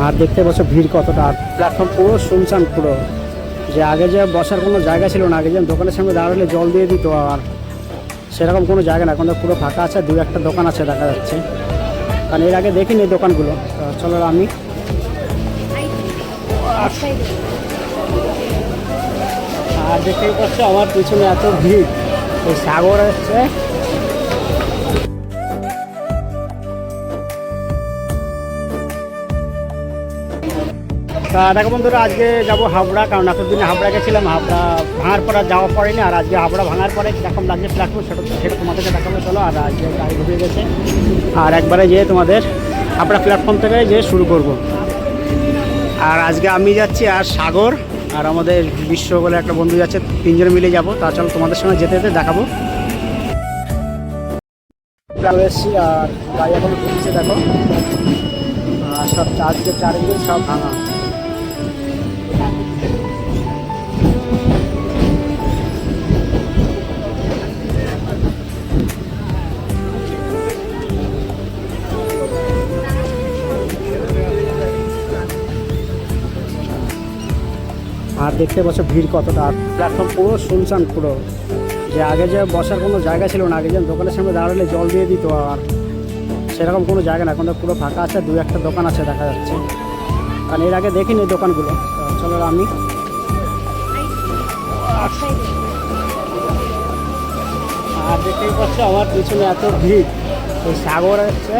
আর দেখতে পাচ্ছ ভিড় কতটা, আর প্ল্যাটফর্ম পুরো শুনশান পুরো। যে আগে যে বসার কোনো জায়গা ছিল না, আগে যে দোকানের সামনে দাঁড়ালে জল দিয়ে দিত, আর সেরকম কোনো জায়গা না, এখন তো পুরো ফাঁকা আছে। দুই একটা দোকান আছে দেখা যাচ্ছে, কারণ এর আগে দেখিনি এই দোকানগুলো। চলো আমি আর দেখতেই পাচ্ছ আমার পিছনে এত ভিড়, এই সাগর আসছে। দেখো বন্ধুরা, আজকে যাবো হাবড়া, কারণ এতদিনে হাবড়া গেছিলাম, হাবড়া ভাঙার পর আর যাওয়া পড়েনি। আর আজকে হাবড়া ভাঙার পরে কীরকম লাগছে প্ল্যাটফর্ম সেটা তোমাদেরকে দেখাবো। চলো, আর আজকে গাড়ি ঢুকে গেছে, আর একবারে যেয়ে তোমাদের হাবড়া প্ল্যাটফর্ম থেকে যেয়ে শুরু করব। আর আজকে আমি যাচ্ছি, আর সাগর আর আমাদের বিশ্ব বলে একটা বন্ধু যাচ্ছে, তিনজনে মিলে যাবো। তা চলো তোমাদের সঙ্গে যেতে যেতে দেখাবো। এসেছি আর গাড়ি এখনো ঢুকছে, দেখো। আর সব চারিদিকে সব ভাঙা। আর দেখতে পাচ্ছ ভিড় কতটা, আর প্ল্যাটফর্ম পুরো শুনশান পুরো। যে আগে যে বসার কোনো জায়গা ছিল না, আগে যে দোকানের সামনে দাঁড়ালে জল দিয়ে দিত, আর সেরকম কোনো জায়গা না, এখন তো পুরো ফাঁকা আছে। দুই একটা দোকান আছে দেখা যাচ্ছে, কারণ এর আগে দেখিনি এই দোকানগুলো। চলো আমি আর দেখতেই পাচ্ছ আমার পিছনে এত ভিড়, এই সাগর আসছে।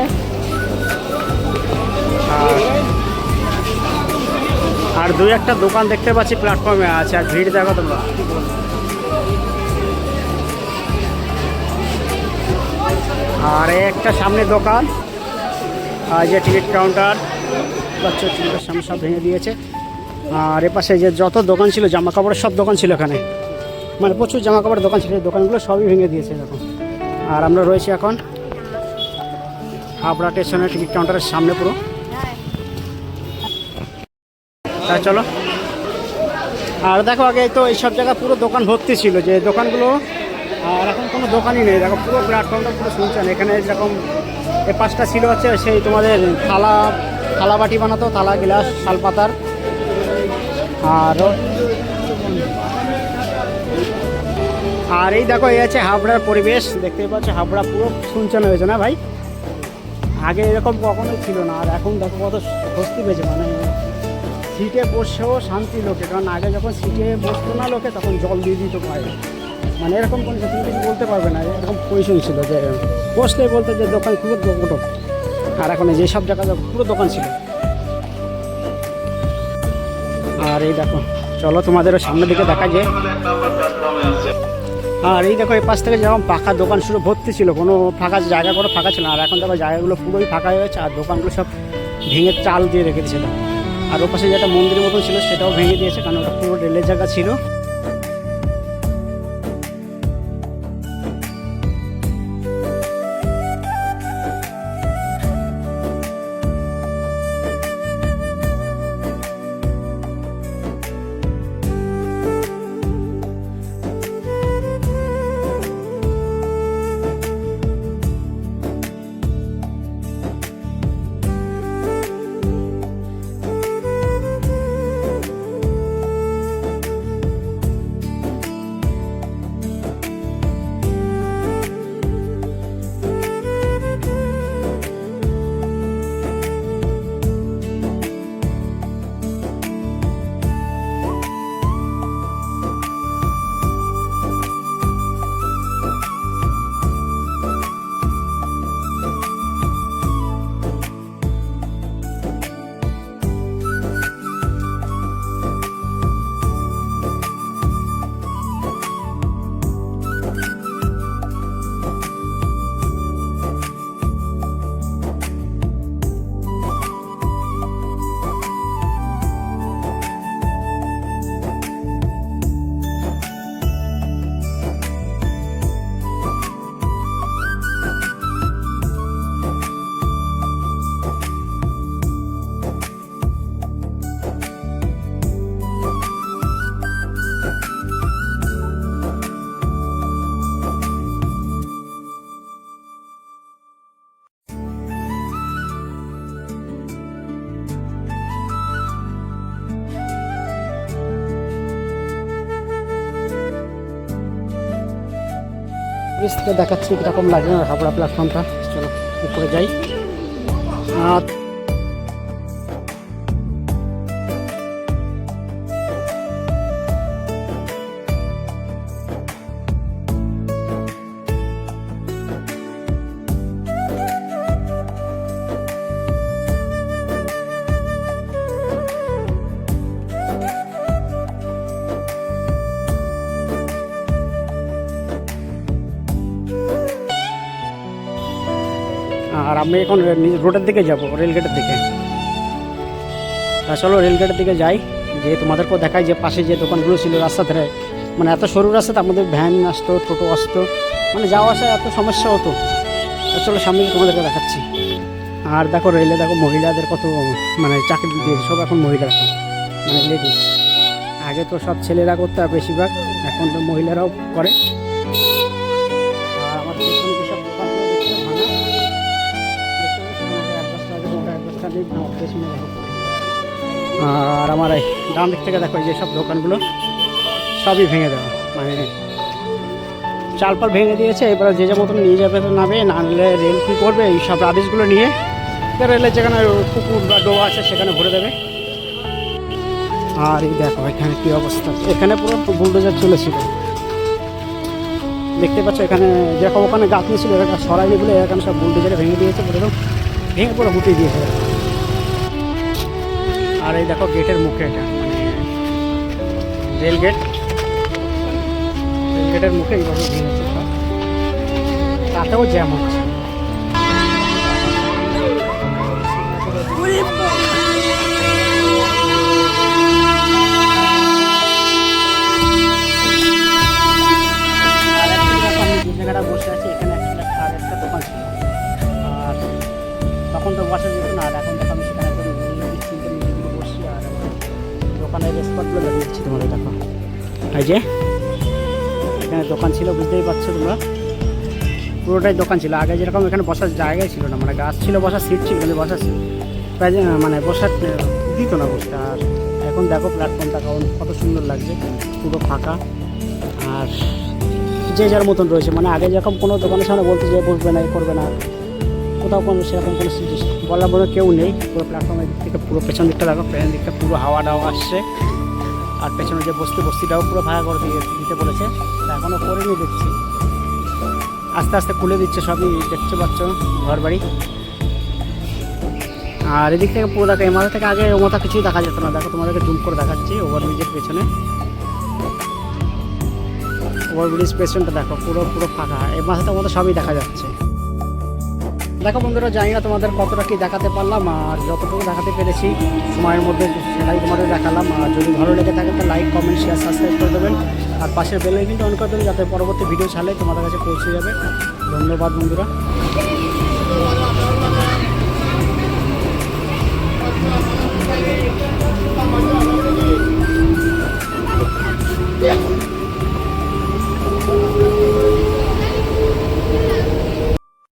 আর দুই একটা দোকান দেখতে পাচ্ছি প্ল্যাটফর্মে আছে, আর ভিড় দেখো তোমরা। আর একটা সামনে দোকান, আর যে টিকিট কাউন্টার পাচ্ছ, টিকিটের সামনে সব ভেঙে দিয়েছে। আর এপাশে যে যত দোকান ছিল, জামা কাপড়ের সব দোকান ছিল এখানে, মানে প্রচুর জামা কাপড়ের দোকান ছিল, এই দোকানগুলো সবই ভেঙে দিয়েছে দেখো। আর আমরা রয়েছি এখন হাবড়া স্টেশনের টিকিট কাউন্টারের সামনে পুরো। তা চলো, আর দেখো আগে তো এইসব জায়গা পুরো দোকান ভর্তি ছিল, যে দোকানগুলো, আর এখন কোনো দোকানই নেই। দেখো পুরো প্ল্যাটফর্মটা পুরো শুনছেন। এখানে যেরকম এ পাশটা ছিল হচ্ছে সেই তোমাদের থালা বাটি বানাতো, থালা গ্লাস শাল পাতার। আর এই দেখো এই আছে হাবড়ার পরিবেশ, দেখতেই পাচ্ছ হাবড়া পুরো শুনছেন হয়েছে না ভাই। আগে এরকম কখনোই ছিল না, আর এখন দেখো কত স্বস্তি পেয়েছে, মানে সিটে বসেও শান্তি লোকে। কারণ আগে যখন সিটে বসতো না লোকে, তখন জল দিয়ে দিত পায়ে, মানে এরকম কোনো তুমি কিছু বলতে পারবে না, এরকম পজিশন ছিল যে বসলেই বলতে যে দোকান পুরো দোকান। আর এখন যেসব জায়গায় পুরো দোকান ছিল। আর এই দেখো, চলো তোমাদেরও সামনের দিকে দেখা যায়। আর এই দেখো এই পাশ থেকে যেরকম পাকা দোকান শুরু ভর্তি ছিল, কোনো ফাঁকা জায়গা কোনো ফাঁকা ছিল না। আর এখন দেখো জায়গাগুলো পুরোই ফাঁকা হয়ে গেছে, আর দোকানগুলো সব ভেঙে চাল দিয়ে রেখে দিয়েছিল। আর ওর পাশে যেটা মন্দিরের মতন ছিল সেটাও ভেঙে দিয়েছে, কারণ ওটা পুরো রেলের জায়গা ছিল। নিচে দেখাচ্ছি কীরকম লাগে হাবড়া প্ল্যাটফর্মটা। চলো উপরে যাই। আর আমি এখন রোডের দিকে যাব, রেলগেটের দিকে। চলো রেলগেটের দিকে যাই, যে তোমাদেরকেও দেখাই যে পাশে যে দোকানগুলো ছিল রাস্তা ধারে, মানে এত সরু রাস্তা, তার মধ্যে ভ্যান আসতো, টোটো আসতো, মানে যাওয়া আসা এত সমস্যা হতো। চলো সামনে তোমাদেরকে দেখাচ্ছি। আর দেখো রেলে দেখো মহিলাদের কত মানে চাকরি দিয়েছে, সব এখন মহিলা, মানে লেডিস। আগে তো সব ছেলেরা করতো আর বেশিরভাগ, এখন তো মহিলারাও করে। আর আমার পেছনে যেসব দোকানগুলো দেখতে ভাঙা, আর আমার এই ডান দিক থেকে দেখো যেসব দোকানগুলো সবই ভেঙে দেওয়া, মানে চালপাল ভেঙে দিয়েছে। এবার যে যা মতন নিয়ে যাবে নামে, না নিলে রেল কী করবে, এই সব রাবিশগুলো নিয়ে রেলের যেখানে পুকুর বা ডোবা আছে সেখানে ভরে দেবে। আর এই দেখো এখানে কী অবস্থা, এখানে পুরো বুলডোজার চলেছিল, দেখতে পাচ্ছ। এখানে যেরকম ওখানে গাঁথনি ছিল এটা সরাইনি বলে এখানে সব বুলডোজারে ভেঙে দিয়েছে, পুরো ভেঙে পুরো গুটিয়ে দিয়েছে। আর এই দেখো গেটের মুখে, এটা মানে রেল গেটের মুখে এইভাবে ভেঙেছে সব, তাতেও জ্যাম হচ্ছে। জায়গাটা বসে আছে এখানে একটা দোকান ছিল, আর তখন তো বসা যেত না। আর এখন দেখো আমি সেখানে বসছি, আর দোকানের স্পটগুলো দেখাচ্ছি তোমাদের। দেখো এই যে এখানে দোকান ছিল, বুঝতেই পারছো তোমরা, পুরোটাই দোকান ছিল। আগে যেরকম এখানে বসার জায়গায় ছিল না, মানে গাছ ছিল, বসার সিট ছিল, কিন্তু বসার মানে বসার দিত না বসতে। আর এখন দেখো প্ল্যাটফর্মটা কত সুন্দর লাগছে, পুরো ফাঁকা, আর যে যার মতন রয়েছে। মানে আগে যেরকম কোনো দোকানের সামনে বলতে যে বসবে না, করবে না, কোথাও কোনো সেরকম কোনো বলার মতো কেউ নেই। পুরো প্ল্যাটফর্মের দিক থেকে পুরো পেছন দিকটা দেখো, পেছন দিকটা পুরো হাওয়া টাওয়া আসছে। আর পেছনে যে বস্তিটাও পুরো ভাড়া করে দিতে বলেছে, এখনও করেনি দেখছি, আস্তে আস্তে খুলে দিচ্ছে সবই, দেখতে পাচ্ছ ঘর বাড়ি। আর এদিক থেকে পুরো দেখো, এমাথা থেকে আগে ও মাথা কিছুই দেখা যেত না। দেখো তোমাদেরকে জুম করে দেখাচ্ছি ওভারব্রিজের পেছনে, ওভারব্রিজ পেছনটা দেখো পুরো ফাঁকা, এই মাথাতে মতো সবই দেখা যাচ্ছে। দেখো বন্ধুরা, জানি না তোমাদের কতটা কি দেখাতে পারলাম, আর যতটুকু দেখাতে পেরেছি সময়ের মধ্যে সেটাই তোমাদের দেখালাম। আর যদি ভালো লেগে থাকে তো লাইক, কমেন্ট, শেয়ার, সাবস্ক্রাইব করে দেবেন, আর পাশের বেল আইকনটা অন করে দেবেন, যাতে পরবর্তী ভিডিও ছাড়লে তোমাদের কাছে পৌঁছে যাবে। ধন্যবাদ বন্ধুরা।